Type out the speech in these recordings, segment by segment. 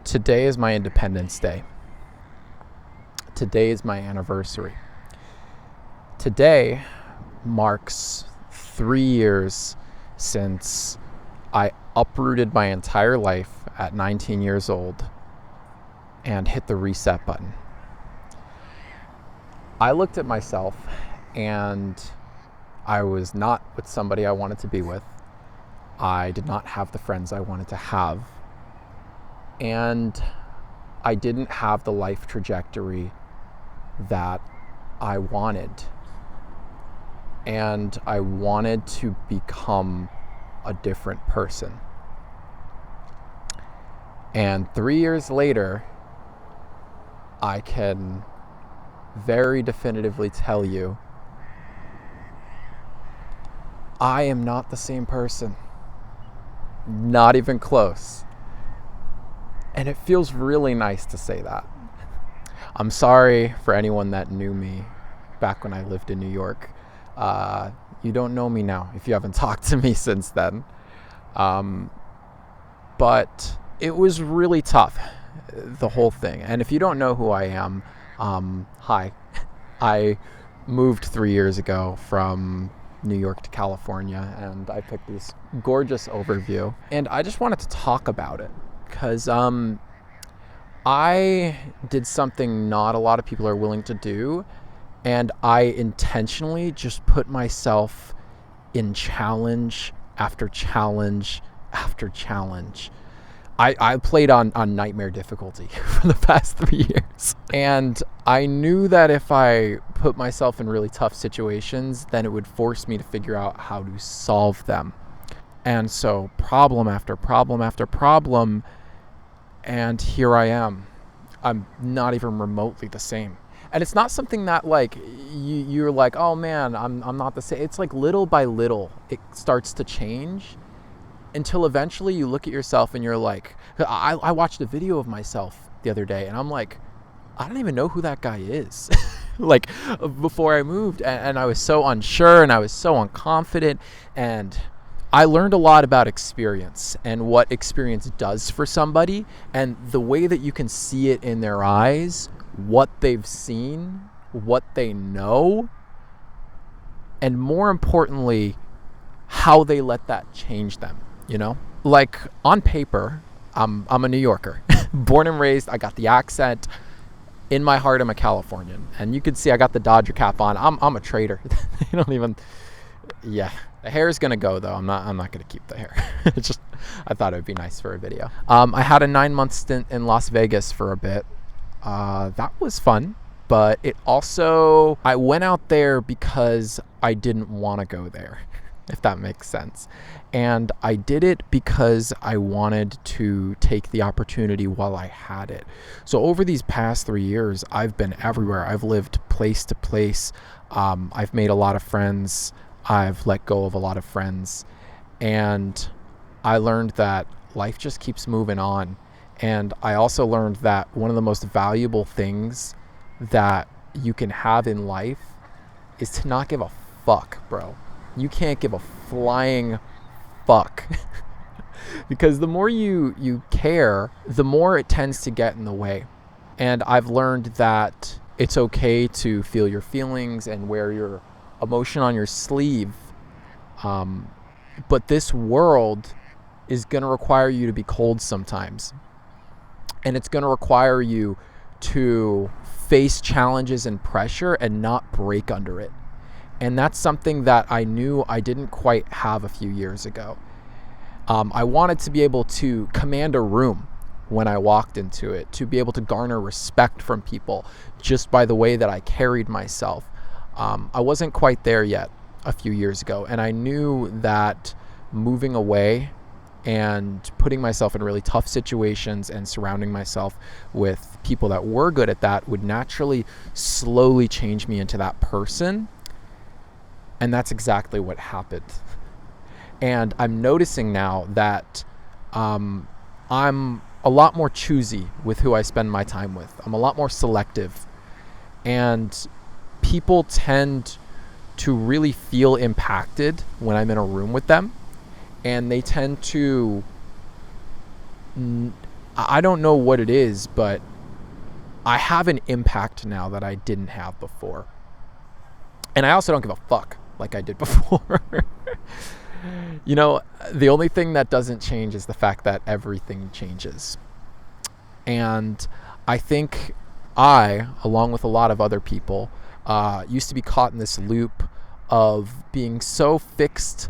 Today is my Independence Day. Today is my anniversary. Today marks 3 years since I uprooted my entire life at 19 years old and hit the reset button. I looked at myself and I was not with somebody I wanted to be with. I did not have the friends I wanted to have. And I didn't have the life trajectory that I wanted. And I wanted to become a different person. And 3 years later, I can very definitively tell you, I am not the same person. Not even close. And it feels really nice to say that. I'm sorry for anyone that knew me back when I lived in New York. You don't know me now if you haven't talked to me since then. But it was really tough, the whole thing. And if you don't know who I am, hi. I moved 3 years ago from New York to California, and I picked this gorgeous overview. And I just wanted to talk about it because I did something not a lot of people are willing to do, and I intentionally just put myself in challenge after challenge after challenge. I played on nightmare difficulty for the past 3 years. And I knew that if I put myself in really tough situations, then it would force me to figure out how to solve them. And so problem after problem after problem, and here I am. I'm not even remotely the same. And it's not something that like you're like, oh man, I'm not the same. It's like little by little it starts to change until eventually you look at yourself and you're like, I watched a video of myself the other day and I'm like, I don't even know who that guy is. Like before I moved, and I was so unsure and I was so unconfident, and I learned a lot about experience and what experience does for somebody, and the way that you can see it in their eyes, what they've seen, what they know, and more importantly, how they let that change them, you know? Like on paper, I'm a New Yorker, born and raised. I got the accent. In my heart, I'm a Californian, and you can see I got the Dodger cap on. I'm a trader. You don't even, yeah. The hair is gonna go though. I'm not gonna keep the hair. It's just, I thought it would be nice for a video. I had a 9-month stint in Las Vegas for a bit. That was fun, but it also, I went out there because I didn't want to go there, if that makes sense. And I did it because I wanted to take the opportunity while I had it. So over these past 3 years, I've been everywhere. I've lived place to place. I've made a lot of friends. I've let go of a lot of friends. And I learned that life just keeps moving on. And I also learned that one of the most valuable things that you can have in life is to not give a fuck, bro. You can't give a flying fuck. Because the more you care, the more it tends to get in the way. And I've learned that it's okay to feel your feelings and wear your emotion on your sleeve. But this world is going to require you to be cold sometimes. And it's going to require you to face challenges and pressure and not break under it. And that's something that I knew I didn't quite have a few years ago. I wanted to be able to command a room when I walked into it, to be able to garner respect from people just by the way that I carried myself. I wasn't quite there yet a few years ago, and I knew that moving away and putting myself in really tough situations and surrounding myself with people that were good at that would naturally slowly change me into that person. And that's exactly what happened. And I'm noticing now that I'm a lot more choosy with who I spend my time with. I'm a lot more selective. And people tend to really feel impacted when I'm in a room with them. And they tend to I don't know what it is, but I have an impact now that I didn't have before. And I also don't give a fuck like I did before. You know, the only thing that doesn't change is the fact that everything changes. And I think I, along with a lot of other people, used to be caught in this loop of being so fixed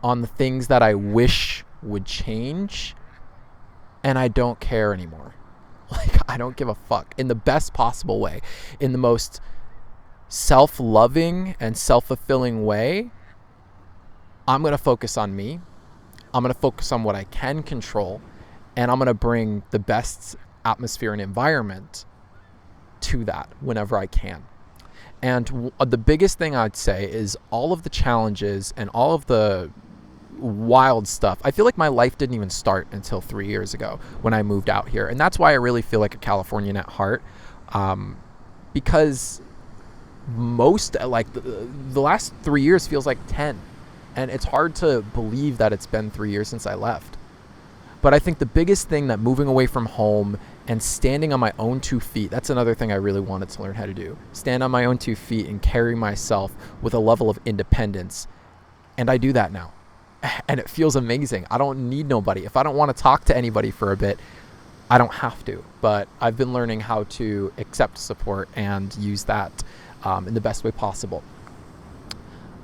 on the things that I wish would change, and I don't care anymore. Like, I don't give a fuck in the best possible way, in the most self-loving and self-fulfilling way. I'm going to focus on me. I'm going to focus on what I can control, and I'm going to bring the best atmosphere and environment to that whenever I can. And the biggest thing I'd say is all of the challenges and all of the wild stuff. I feel like my life didn't even start until 3 years ago when I moved out here. And that's why I really feel like a Californian at heart. Because most, like the last 3 years feels like 10. And it's hard to believe that it's been 3 years since I left. But I think the biggest thing that moving away from home and standing on my own 2 feet, that's another thing I really wanted to learn how to do. Stand on my own 2 feet and carry myself with a level of independence. And I do that now. And it feels amazing. I don't need nobody. If I don't want to talk to anybody for a bit, I don't have to. But I've been learning how to accept support and use that in the best way possible.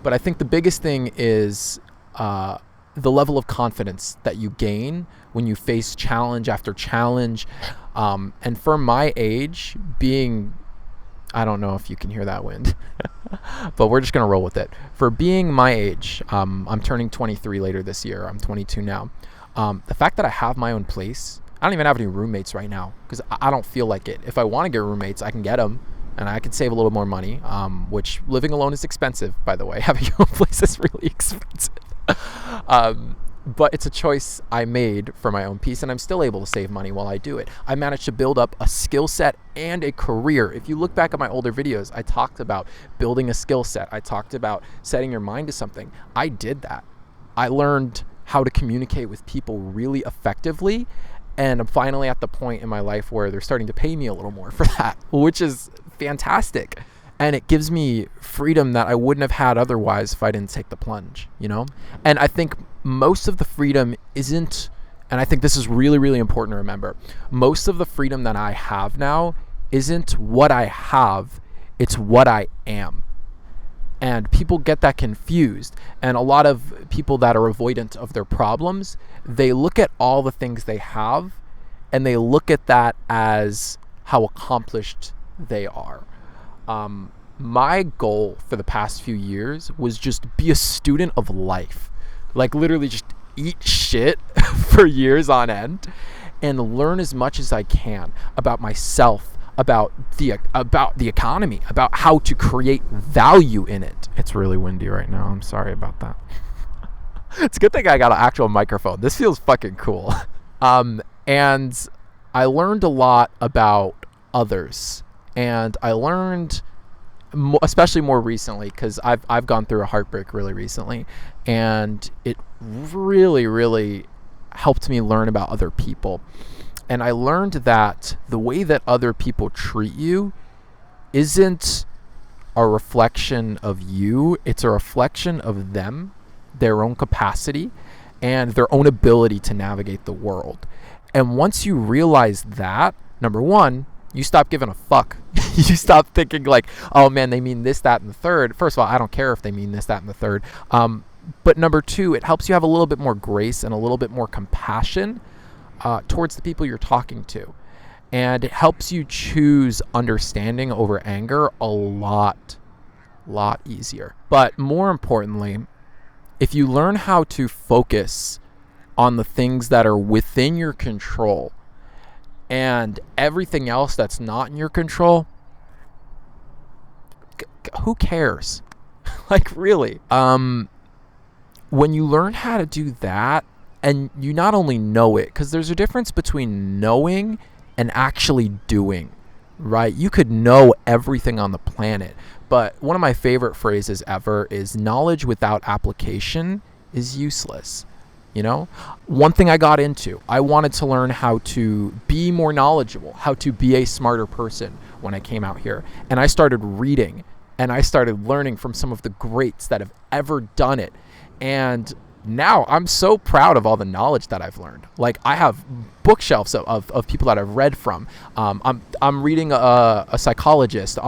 But I think the biggest thing is the level of confidence that you gain when you face challenge after challenge. And for my age, being, I don't know if you can hear that wind, but we're just going to roll with it. For being my age, I'm turning 23 later this year. I'm 22 now. The fact that I have my own place, I don't even have any roommates right now because I don't feel like it. If I want to get roommates, I can get them. And I could save a little more money, which living alone is expensive, by the way. Having your own place is really expensive. But it's a choice I made for my own peace, and I'm still able to save money while I do it. I managed to build up a skill set and a career. If you look back at my older videos, I talked about building a skill set. I talked about setting your mind to something. I did that. I learned how to communicate with people really effectively, and I'm finally at the point in my life where they're starting to pay me a little more for that, which is fantastic. And it gives me freedom that I wouldn't have had otherwise if I didn't take the plunge, you know? And I think most of the freedom isn't, and I think this is really, really important to remember, most of the freedom that I have now isn't what I have, it's what I am. And people get that confused. And a lot of people that are avoidant of their problems, they look at all the things they have and they look at that as how accomplished they are. My goal for the past few years was just be a student of life. Like literally just eat shit for years on end and learn as much as I can about myself, about the economy, about how to create value in it. It's really windy right now. I'm sorry about that. It's a good thing I got an actual microphone. This feels fucking cool. And I learned a lot about others. And I learned, especially more recently, because I've gone through a heartbreak really recently, and it really, really helped me learn about other people. And I learned that the way that other people treat you isn't a reflection of you, it's a reflection of them, their own capacity, and their own ability to navigate the world. And once you realize that, number one, you stop giving a fuck. You stop thinking like, oh man, they mean this, that, and the third. First of all, I don't care if they mean this, that, and the third. But number two, it helps you have a little bit more grace and a little bit more compassion towards the people you're talking to. And it helps you choose understanding over anger a lot easier. But more importantly, if you learn how to focus on the things that are within your control, and everything else that's not in your control, who cares? Like really, when you learn how to do that, and you not only know it, because there's a difference between knowing and actually doing, right? You could know everything on the planet, but one of my favorite phrases ever is knowledge without application is useless. You know, one thing I got into, I wanted to learn how to be more knowledgeable, how to be a smarter person when I came out here. And I started reading and I started learning from some of the greats that have ever done it. And now I'm so proud of all the knowledge that I've learned. Like, I have bookshelves of people that I've read from. I'm reading a psychologist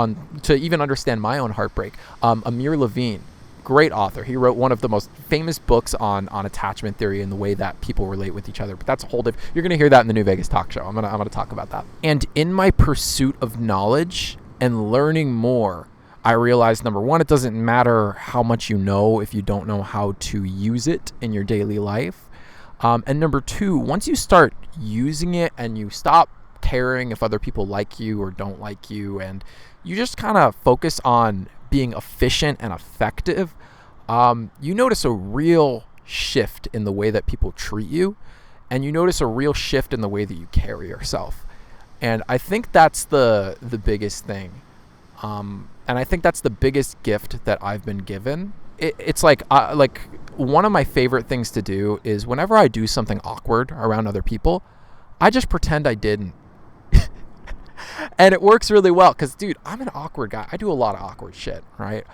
to even understand my own heartbreak. Amir Levine. Great author. He wrote one of the most famous books on attachment theory and the way that people relate with each other. But that's a whole different. You're gonna hear that in the New Vegas Talk Show. I'm gonna talk about that. And in my pursuit of knowledge and learning more, I realized, number one, it doesn't matter how much you know if you don't know how to use it in your daily life. And number two, once you start using it and you stop caring if other people like you or don't like you, and you just kind of focus on being efficient and effective, you notice a real shift in the way that people treat you, and you notice a real shift in the way that you carry yourself. And I think that's the biggest thing. And I think that's the biggest gift that I've been given. It's like one of my favorite things to do is whenever I do something awkward around other people, I just pretend I didn't. And it works really well because, dude, I'm an awkward guy. I do a lot of awkward shit, right?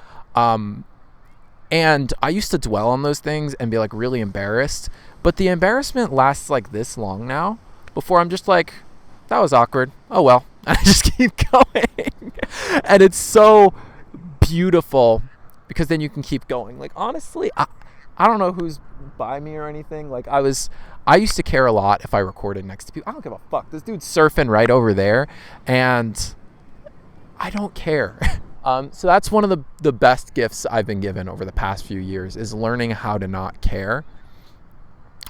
And I used to dwell on those things and be like really embarrassed. But the embarrassment lasts like this long now before I'm just like, that was awkward. Oh, well. And I just keep going. And it's so beautiful because then you can keep going. Like, honestly, I don't know who's by me or anything. Like, I used to care a lot if I recorded next to people. I don't give a fuck. This dude's surfing right over there, and I don't care. So that's one of the best gifts I've been given over the past few years is learning how to not care.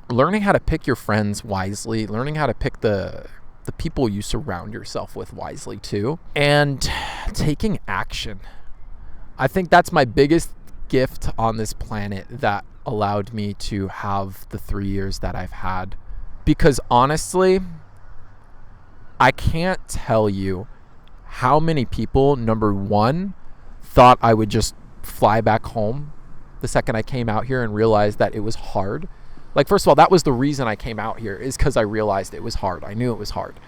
Learning how to pick your friends wisely. Learning how to pick the people you surround yourself with wisely too. And taking action. I think that's my biggest gift on this planet that allowed me to have the 3 years that I've had. Because honestly, I can't tell you how many people, number one, thought I would just fly back home the second I came out here and realized that it was hard. Like, first of all, that was the reason I came out here, is because I realized it was hard. I knew it was hard.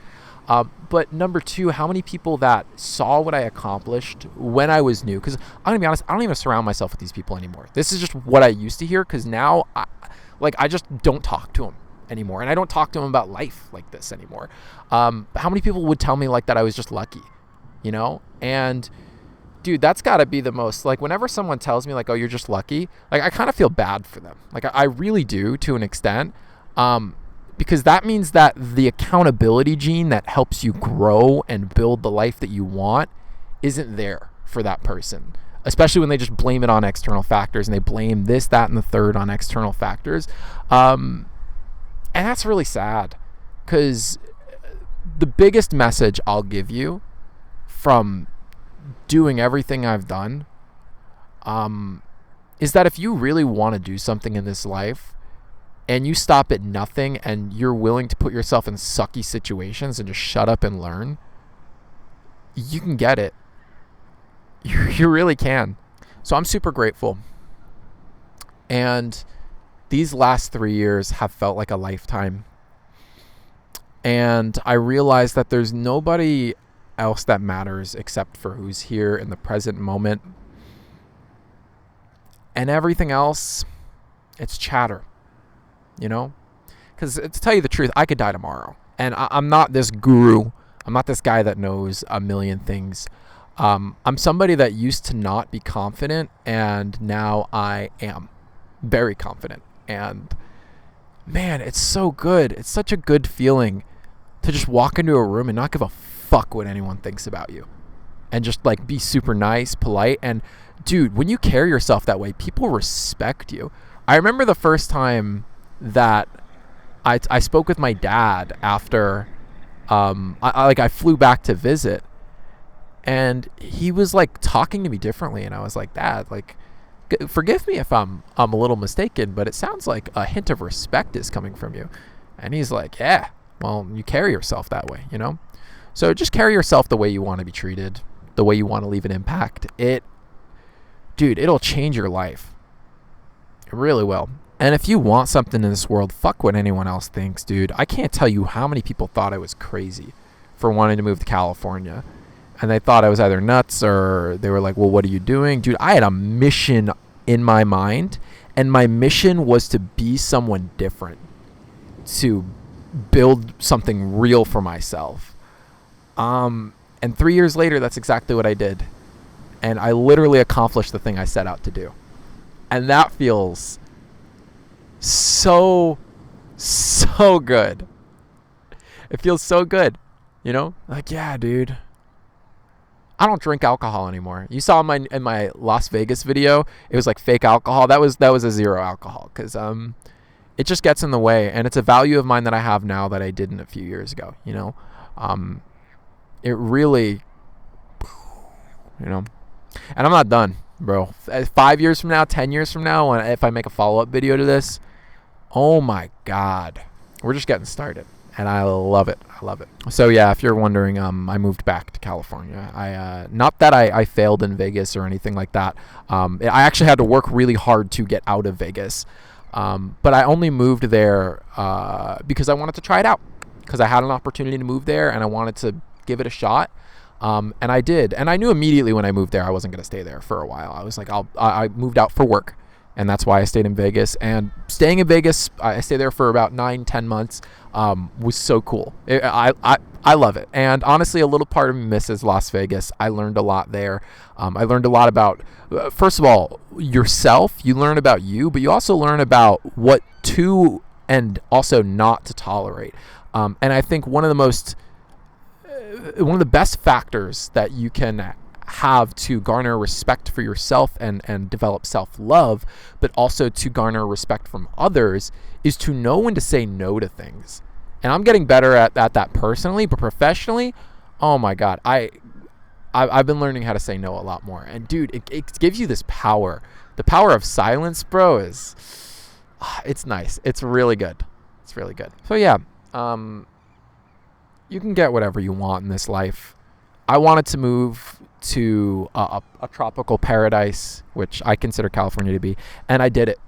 But number two, how many people that saw what I accomplished when I was new? Because I'm going to be honest, I don't even surround myself with these people anymore. This is just what I used to hear, because now I just don't talk to them anymore. And I don't talk to them about life like this anymore. How many people would tell me like that I was just lucky, you know? And dude, that's got to be the most, like, whenever someone tells me like, oh, you're just lucky, like, I kind of feel bad for them. Like, I really do, to an extent. Because that means that the accountability gene that helps you grow and build the life that you want isn't there for that person, especially when they just blame it on external factors and they blame this, that, and the third on external factors. And that's really sad, because the biggest message I'll give you from doing everything I've done is that if you really want to do something in this life, and you stop at nothing and you're willing to put yourself in sucky situations and just shut up and learn, you can get it. You really can. So I'm super grateful. And these last 3 years have felt like a lifetime. And I realized that there's nobody else that matters except for who's here in the present moment. And everything else, it's chatter. You know, because to tell you the truth, I could die tomorrow, and I'm not this guru. I'm not this guy that knows a million things. I'm somebody that used to not be confident, and now I am very confident. And man, it's so good. It's such a good feeling to just walk into a room and not give a fuck what anyone thinks about you, and just like be super nice, polite. And dude, when you carry yourself that way, people respect you. I remember the first time that I spoke with my dad after I flew back to visit, and he was like talking to me differently, and I was like, Dad, like, forgive me if I'm a little mistaken, but it sounds like a hint of respect is coming from you. And he's like, yeah, well, you carry yourself that way, you know? So just carry yourself the way you want to be treated, the way you want to leave an impact. It'll change your life. It really will. And if you want something in this world, fuck what anyone else thinks, dude. I can't tell you how many people thought I was crazy for wanting to move to California. And they thought I was either nuts or they were like, well, what are you doing? Dude, I had a mission in my mind, and my mission was to be someone different, to build something real for myself. And 3 years later, that's exactly what I did. And I literally accomplished the thing I set out to do. And that feels so good. It feels so good, you know? Like, yeah, dude. I don't drink alcohol anymore. You saw in my Las Vegas video, it was like fake alcohol. That was a zero alcohol, because it just gets in the way, and it's a value of mine that I have now that I didn't a few years ago, you know? It really, you know? And I'm not done, bro. 5 years from now, 10 years from now, if I make a follow-up video to this, oh my God, we're just getting started. And I love it. I love it. So yeah, if you're wondering, I moved back to California. Not that I failed in Vegas or anything like that. I actually had to work really hard to get out of Vegas. But I only moved there because I wanted to try it out. Because I had an opportunity to move there and I wanted to give it a shot. And I did. And I knew immediately when I moved there I wasn't going to stay there for a while. I was like, I moved out for work. And that's why I stayed in Vegas. And staying in Vegas, I stayed there for about 9-10 months, was so cool. I love it. And honestly, a little part of me misses Las Vegas. I learned a lot there. I learned a lot about, first of all, yourself. You learn about you, but you also learn about what to and also not to tolerate. And I think one of the best factors that you can have to garner respect for yourself and develop self-love, but also to garner respect from others, is to know when to say no to things. And I'm getting better at that personally, but professionally, oh my God, I've been learning how to say no a lot more. And dude, it gives you this power. The power of silence, bro, it's nice. It's really good. It's really good. So yeah, you can get whatever you want in this life. I wanted to move to a tropical paradise, which I consider California to be, and I did it.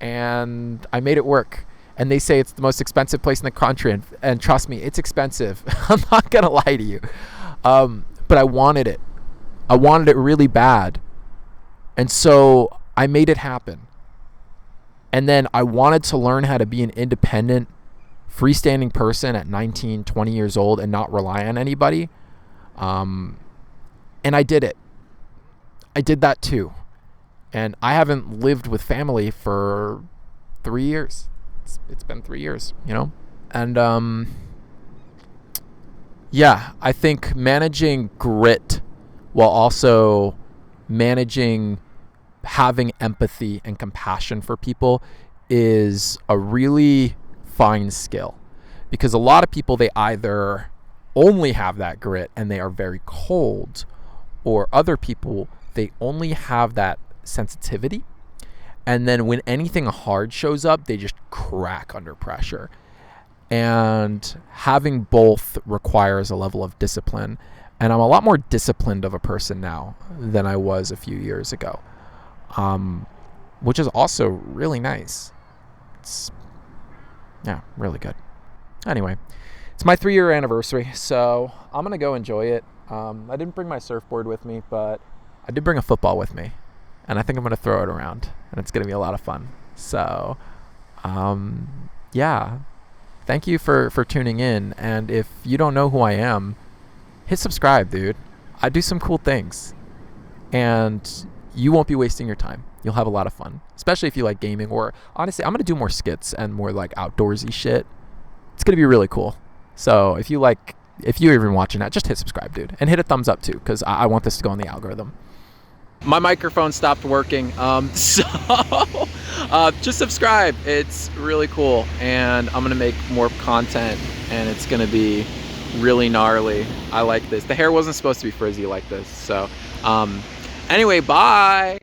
And I made it work. And they say it's the most expensive place in the country, and trust me, it's expensive. I'm not gonna lie to you. But I wanted it. I wanted it really bad. And so I made it happen. And then I wanted to learn how to be an independent, freestanding person at 19, 20 years old and not rely on anybody. And I did it. I did that too. And I haven't lived with family for 3 years. It's been 3 years, you know? And yeah, I think managing grit while also managing having empathy and compassion for people is a really fine skill. Because a lot of people, they either only have that grit and they are very cold, or other people, they only have that sensitivity, and then when anything hard shows up, they just crack under pressure. And having both requires a level of discipline, and I'm a lot more disciplined of a person now than I was a few years ago, which is also really nice. It's really good. Anyway, it's my 3-year anniversary, so I'm gonna go enjoy it. I didn't bring my surfboard with me, but I did bring a football with me, and I think I'm going to throw it around, and it's going to be a lot of fun. So, yeah, thank you for tuning in. And if you don't know who I am, hit subscribe, dude. I do some cool things, and you won't be wasting your time. You'll have a lot of fun, especially if you like gaming, or honestly, I'm going to do more skits and more like outdoorsy shit. It's going to be really cool. So if you're even watching that, just hit subscribe, dude, and hit a thumbs up too, because I want this to go on the algorithm. My microphone stopped working, so just subscribe. It's really cool, and I'm gonna make more content, and it's gonna be really gnarly. I like this. The hair wasn't supposed to be frizzy like this, so anyway, bye.